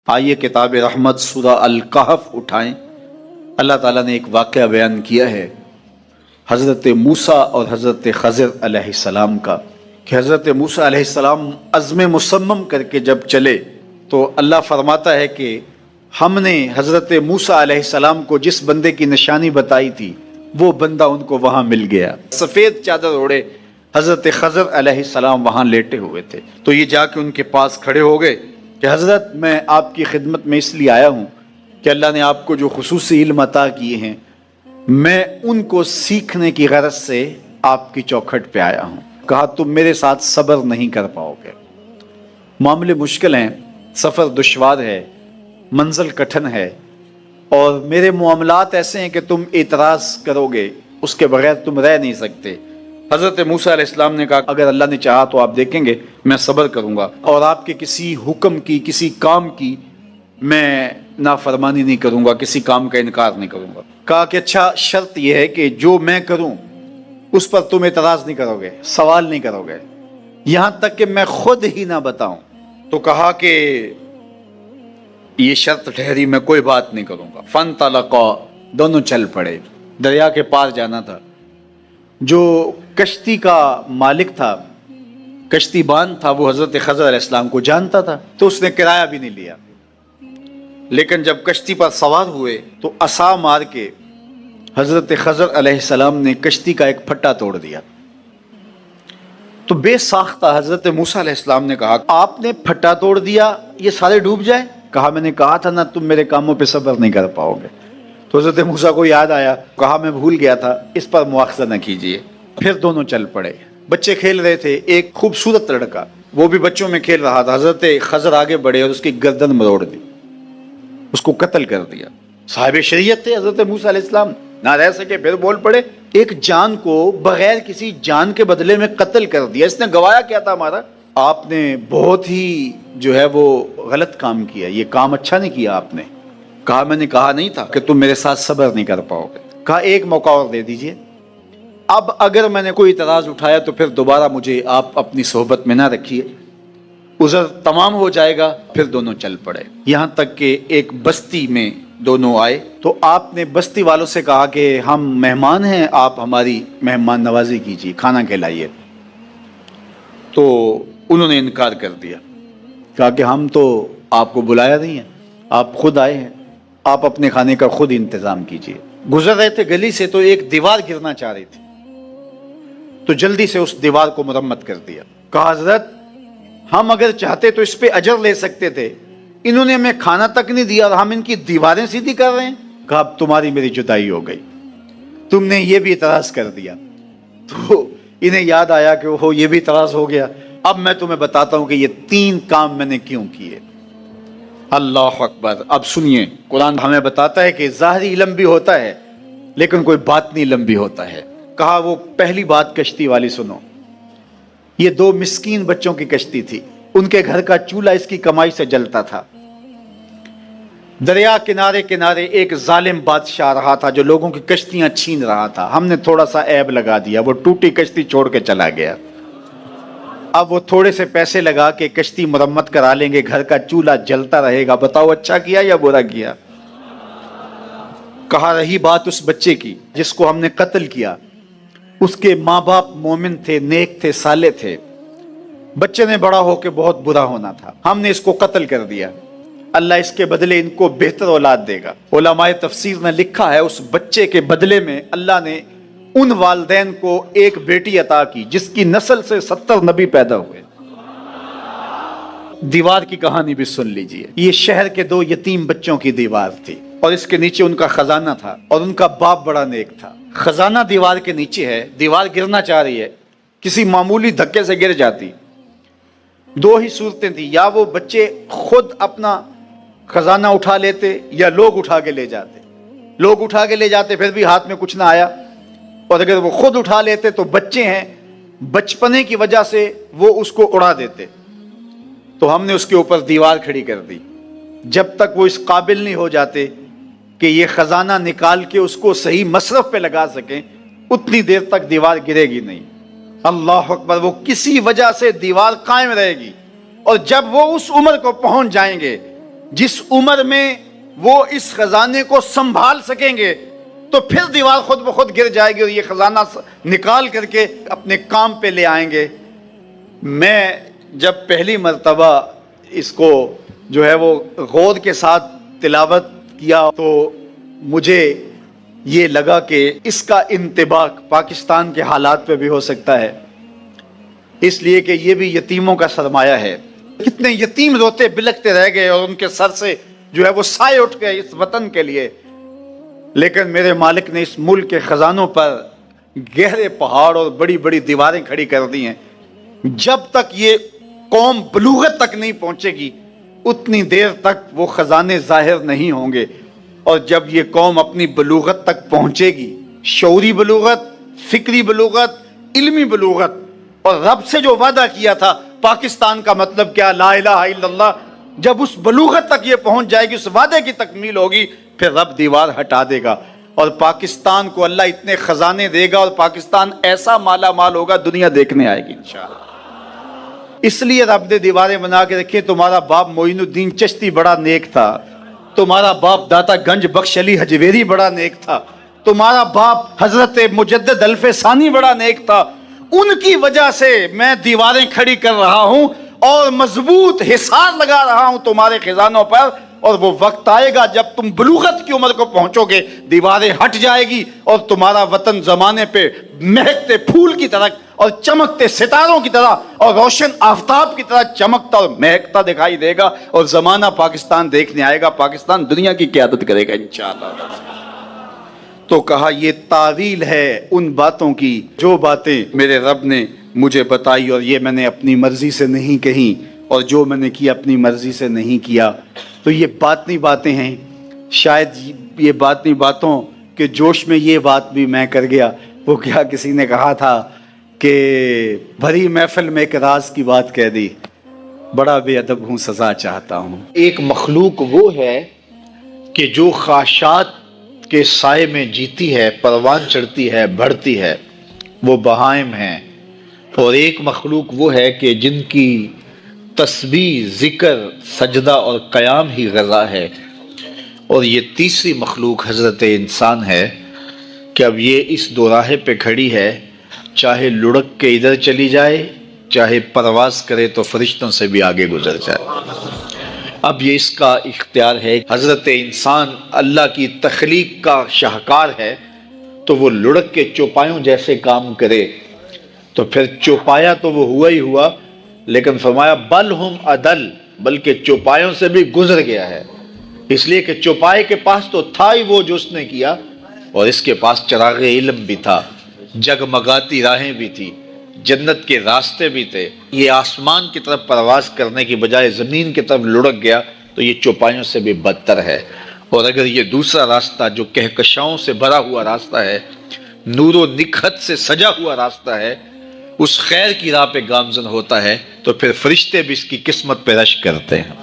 آئیے کتاب رحمت سورہ الکہف اٹھائیں۔ اللہ تعالیٰ نے ایک واقعہ بیان کیا ہے حضرت موسیٰ اور حضرت خضر علیہ السلام کا، کہ حضرت موسیٰ علیہ السلام عزم مصمم کر کے جب چلے تو اللہ فرماتا ہے کہ ہم نے حضرت موسیٰ علیہ السلام کو جس بندے کی نشانی بتائی تھی وہ بندہ ان کو وہاں مل گیا۔ سفید چادر اوڑے حضرت خضر علیہ السلام وہاں لیٹے ہوئے تھے، تو یہ جا کے ان کے پاس کھڑے ہو گئے کہ حضرت میں آپ کی خدمت میں اس لیے آیا ہوں کہ اللہ نے آپ کو جو خصوصی علم عطا کیے ہیں میں ان کو سیکھنے کی غرض سے آپ کی چوکھٹ پہ آیا ہوں۔ کہا تم میرے ساتھ صبر نہیں کر پاؤ گے، معاملے مشکل ہیں، سفر دشوار ہے، منزل کٹھن ہے، اور میرے معاملات ایسے ہیں کہ تم اعتراض کرو گے اس کے بغیر تم رہ نہیں سکتے۔ حضرت موسیٰ علیہ السلام نے کہا اگر اللہ نے چاہا تو آپ دیکھیں گے میں صبر کروں گا اور آپ کے کسی حکم کی کسی کام کی میں نافرمانی نہیں کروں گا، کسی کام کا انکار نہیں کروں گا۔ کہا کہ اچھا شرط یہ ہے کہ جو میں کروں اس پر تم اعتراض نہیں کرو گے، سوال نہیں کرو گے، یہاں تک کہ میں خود ہی نہ بتاؤں۔ تو کہا کہ یہ شرط ٹھہری، میں کوئی بات نہیں کروں گا۔ فانطلقا، دونوں چل پڑے، دریا کے پار جانا تھا۔ جو کشتی کا مالک تھا، کشتی بان تھا، وہ حضرت خضر علیہ السلام کو جانتا تھا تو اس نے کرایہ بھی نہیں لیا، لیکن جب کشتی پر سوار ہوئے تو عصا مار کے حضرت خضر علیہ السلام نے کشتی کا ایک پھٹا توڑ دیا۔ تو بے ساختہ حضرت موسیٰ علیہ السلام نے کہا آپ نے پھٹا توڑ دیا، یہ سارے ڈوب جائیں؟ کہا میں نے کہا تھا نا تم میرے کاموں پہ صبر نہیں کر پاؤ گے۔ تو حضرت موسیٰ کو یاد آیا، کہا میں بھول گیا تھا، اس پر مواخذہ نہ کیجیے۔ پھر دونوں چل پڑے، بچے کھیل رہے تھے، ایک خوبصورت لڑکا وہ بھی بچوں میں کھیل رہا تھا۔ حضرت خضر آگے بڑھے اور اس کی گردن مروڑ دی، اس کو قتل کر دیا۔ صاحب شریعت تھے حضرت موسیٰ علیہ السلام، نہ رہ سکے، پھر بول پڑے ایک جان کو بغیر کسی جان کے بدلے میں قتل کر دیا، اس نے گوایا کیا تھا ہمارا؟ آپ نے بہت ہی جو ہے وہ غلط کام کیا، یہ کام اچھا نہیں کیا آپ نے۔ کہا میں نے کہا نہیں تھا کہ تم میرے ساتھ صبر نہیں کر پاؤ گے۔ کہا ایک موقع اور دے دیجئے، اب اگر میں نے کوئی اعتراض اٹھایا تو پھر دوبارہ مجھے آپ اپنی صحبت میں نہ رکھیے، عذر تمام ہو جائے گا۔ پھر دونوں چل پڑے، یہاں تک کہ ایک بستی میں دونوں آئے تو آپ نے بستی والوں سے کہا کہ ہم مہمان ہیں، آپ ہماری مہمان نوازی کیجیے، کھانا کھلائیے۔ تو انہوں نے انکار کر دیا، کہا کہ ہم تو آپ کو بلایا نہیں ہے، آپ خود آئے ہیں، آپ اپنے کھانے کا خود انتظام کیجیے۔ گزر رہے تھے گلی سے تو ایک دیوار گرنا چاہ رہی تھی، تو جلدی سے اس دیوار کو مرمت کر دیا۔ کہا حضرت ہم اگر چاہتے تو اس پہ اجر لے سکتے تھے، انہوں نے ہمیں کھانا تک نہیں دیا اور ہم ان کی دیواریں سیدھی کر رہے ہیں۔ کہا اب تمہاری میری جدائی ہو گئی، تم نے یہ بھی اعتراض کر دیا۔ تو انہیں یاد آیا کہ وہ یہ بھی اعتراض ہو گیا، اب میں تمہیں بتاتا ہوں کہ یہ 3 کام میں نے کیوں کیے۔ اللہ اکبر۔ اب سنیے، قرآن ہمیں بتاتا ہے کہ ظاہری علم بھی ہوتا ہے لیکن کوئی باطنی علم بھی ہوتا ہے۔ کہا وہ پہلی بات کشتی والی سنو، یہ 2 مسکین بچوں کی کشتی تھی، ان کے گھر کا چولہا اس کی کمائی سے جلتا تھا۔ دریا کنارے کنارے ایک ظالم بادشاہ رہا تھا جو لوگوں کی کشتیاں چھین رہا تھا، ہم نے تھوڑا سا عیب لگا دیا، وہ ٹوٹی کشتی چھوڑ کے چلا گیا۔ اب وہ تھوڑے سے پیسے لگا کے کشتی مرمت کرا لیں گے، گھر کا چولہا جلتا رہے گا، بتاؤ اچھا کیا یا برا کیا؟ کہا رہی بات اس بچے کی جس کو ہم نے قتل کیا، اس کے ماں باپ مومن تھے، نیک تھے، صالح تھے، بچے نے بڑا ہو کے بہت برا ہونا تھا، ہم نے اس کو قتل کر دیا، اللہ اس کے بدلے ان کو بہتر اولاد دے گا۔ علماء تفسیر نے لکھا ہے اس بچے کے بدلے میں اللہ نے ان والدین کو ایک بیٹی عطا کی جس کی نسل سے 70 نبی پیدا ہوئے۔ دیوار کی کہانی بھی سن لیجئے، یہ شہر کے 2 یتیم بچوں کی دیوار تھی اور اس کے نیچے ان کا خزانہ تھا اور ان کا باپ بڑا نیک تھا۔ خزانہ دیوار کے نیچے ہے، دیوار گرنا چاہ رہی ہے، کسی معمولی دھکے سے گر جاتی۔ 2 ہی صورتیں تھیں، یا وہ بچے خود اپنا خزانہ اٹھا لیتے یا لوگ اٹھا کے لے جاتے۔ لوگ اٹھا کے لے جاتے پھر بھی ہاتھ میں کچھ نہ آیا، اور اگر وہ خود اٹھا لیتے تو بچے ہیں، بچپنے کی وجہ سے وہ اس کو اڑا دیتے۔ تو ہم نے اس کے اوپر دیوار کھڑی کر دی، جب تک وہ اس قابل نہیں ہو جاتے کہ یہ خزانہ نکال کے اس کو صحیح مصرف پہ لگا سکیں، اتنی دیر تک دیوار گرے گی نہیں۔ اللہ اکبر۔ وہ کسی وجہ سے دیوار قائم رہے گی، اور جب وہ اس عمر کو پہنچ جائیں گے جس عمر میں وہ اس خزانے کو سنبھال سکیں گے تو پھر دیوار خود بخود گر جائے گی اور یہ خزانہ نکال کر کے اپنے کام پہ لے آئیں گے۔ میں جب پہلی مرتبہ اس کو جو ہے وہ غور کے ساتھ تلاوت کیا تو مجھے یہ لگا کہ اس کا انطباق پاکستان کے حالات پہ بھی ہو سکتا ہے، اس لیے کہ یہ بھی یتیموں کا سرمایہ ہے۔ کتنے یتیم روتے بلکتے رہ گئے اور ان کے سر سے جو ہے وہ سائے اٹھ گئے اس وطن کے لیے، لیکن میرے مالک نے اس ملک کے خزانوں پر گہرے پہاڑ اور بڑی بڑی دیواریں کھڑی کر دی ہیں۔ جب تک یہ قوم بلوغت تک نہیں پہنچے گی اتنی دیر تک وہ خزانے ظاہر نہیں ہوں گے، اور جب یہ قوم اپنی بلوغت تک پہنچے گی، شعوری بلوغت، فکری بلوغت، علمی بلوغت، اور رب سے جو وعدہ کیا تھا پاکستان کا مطلب کیا، لا الہ الا اللہ، جب اس بلوغت تک یہ پہنچ جائے گی، اس وعدے کی تکمیل ہوگی، پھر رب دیوار ہٹا دے گا اور پاکستان کو اللہ اتنے خزانے دے گا اور پاکستان ایسا مالا مال ہوگا دنیا دیکھنے آئے گی انشاءاللہ۔ اس لیے رب نے دیواریں بنا کے رکھی۔ تمہارا باپ معین الدین چشتی بڑا نیک تھا، تمہارا باپ داتا گنج بخش علی حجویری بڑا نیک تھا، تمہارا باپ حضرت مجدد الف ثانی بڑا نیک تھا، ان کی وجہ سے میں دیواریں کھڑی کر رہا ہوں اور مضبوط حصار لگا رہا ہوں تمہارے خزانوں پر، اور وہ وقت آئے گا جب تم بلوغت کی عمر کو پہنچو گے دیواریں ہٹ جائے گی اور تمہارا وطن زمانے پہ مہکتے پھول کی طرح اور چمکتے ستاروں کی طرح اور روشن آفتاب کی طرح چمکتا اور مہکتا دکھائی دے گا، اور زمانہ پاکستان دیکھنے آئے گا، پاکستان دنیا کی قیادت کرے گا انشاءاللہ۔ تو کہا یہ تعویل ہے ان باتوں کی جو باتیں میرے رب نے مجھے بتائی، اور یہ میں نے اپنی مرضی سے نہیں کہی، اور جو میں نے کیا اپنی مرضی سے نہیں کیا۔ تو یہ باطنی باتیں ہیں، شاید یہ باطنی باتوں کے جوش میں یہ بات بھی میں کر گیا۔ وہ کیا کسی نے کہا تھا کہ بھری محفل میں ایک راز کی بات کہہ دی، بڑا بے ادب ہوں سزا چاہتا ہوں۔ ایک مخلوق وہ ہے کہ جو خواہشات کے سائے میں جیتی ہے، پروان چڑھتی ہے، بڑھتی ہے، وہ بہائم ہیں، اور ایک مخلوق وہ ہے کہ جن کی تسبیح، ذکر، سجدہ اور قیام ہی غذا ہے، اور یہ تیسری مخلوق حضرت انسان ہے کہ اب یہ اس دوراہے پہ کھڑی ہے، چاہے لڑک کے ادھر چلی جائے، چاہے پرواز کرے تو فرشتوں سے بھی آگے گزر جائے۔ اب یہ اس کا اختیار ہے۔ حضرت انسان اللہ کی تخلیق کا شاہکار ہے، تو وہ لڑک کے چوپایوں جیسے کام کرے تو پھر چوپایا تو وہ ہوا ہی ہوا، لیکن فرمایا بل ہم عدل، بلکہ چوپایوں سے بھی گزر گیا ہے، اس لیے کہ چوپائے کے پاس تو تھا ہی وہ جو اس نے کیا، اور اس کے پاس چراغ علم بھی تھا، جگمگاتی راہیں بھی تھی، جنت کے راستے بھی تھے۔ یہ آسمان کی طرف پرواز کرنے کی بجائے زمین کی طرف لڑک گیا تو یہ چوپایوں سے بھی بدتر ہے۔ اور اگر یہ دوسرا راستہ جو کہکشاؤں سے بھرا ہوا راستہ ہے، نور و نکھت سے سجا ہوا راستہ ہے، اس خیر کی راہ پہ گامزن ہوتا ہے تو پھر فرشتے بھی اس کی قسمت پہ رش کرتے ہیں،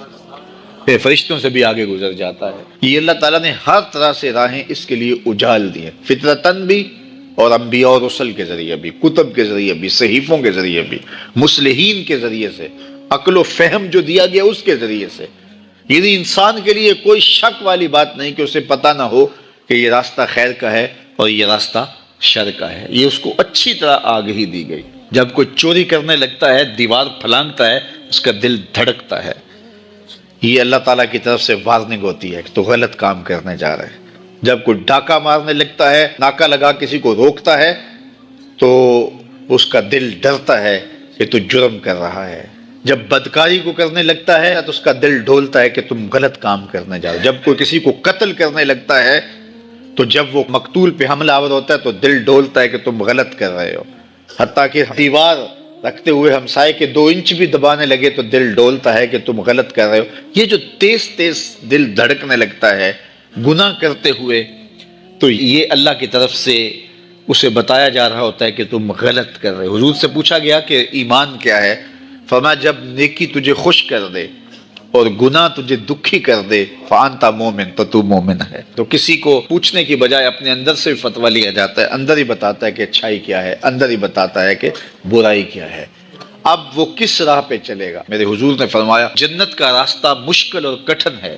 پھر فرشتوں سے بھی آگے گزر جاتا ہے۔ یہ اللہ تعالیٰ نے ہر طرح سے راہیں اس کے لیے اجال دی ہیں، فطرتاً بھی اور انبیاء اور رسل کے ذریعے بھی، کتب کے ذریعے بھی، صحیفوں کے ذریعے بھی، مصلحین کے ذریعے سے، عقل و فہم جو دیا گیا اس کے ذریعے سے۔ یعنی انسان کے لیے کوئی شک والی بات نہیں کہ اسے پتہ نہ ہو کہ یہ راستہ خیر کا ہے اور یہ راستہ شر کا ہے، یہ اس کو اچھی طرح آگہی دی گئی۔ جب کوئی چوری کرنے لگتا ہے، دیوار پھلانگتا ہے، اس کا دل دھڑکتا ہے، یہ اللہ تعالیٰ کی طرف سے وارننگ ہوتی ہے کہ تو غلط کام کرنے جا رہے ہیں۔ جب کوئی ڈاکہ مارنے لگتا ہے، ناکہ لگا کسی کو روکتا ہے، تو اس کا دل ڈرتا ہے کہ تو جرم کر رہا ہے۔ جب بدکاری کو کرنے لگتا ہے تو اس کا دل ڈھولتا ہے کہ تم غلط کام کرنے جا رہے ہو۔ جب کوئی کسی کو قتل کرنے لگتا ہے تو جب وہ مقتول پہ حملہ آور ہوتا ہے تو دل ڈھولتا ہے کہ تم غلط کر رہے ہو۔ حتیٰ کہ دیوار رکھتے ہوئے ہمسائے کے 2 انچ بھی دبانے لگے تو دل ڈولتا ہے کہ تم غلط کر رہے ہو۔ یہ جو تیز تیز دل دھڑکنے لگتا ہے گناہ کرتے ہوئے، تو یہ اللہ کی طرف سے اسے بتایا جا رہا ہوتا ہے کہ تم غلط کر رہے ہو۔ حضور سے پوچھا گیا کہ ایمان کیا ہے؟ فرمایا جب نیکی تجھے خوش کر دے اور گناہ تجھے دکھی کر دے، فانتا مومن، تو تو مومن ہے۔ تو کسی کو پوچھنے کی بجائے اپنے اندر سے فتویٰ لیا جاتا ہے، اندر ہی بتاتا ہے کہ اچھائی کیا ہے، اندر ہی بتاتا ہے کہ برائی کیا ہے۔ اب وہ کس راہ پہ چلے گا؟ میرے حضور نے فرمایا جنت کا راستہ مشکل اور کٹھن ہے،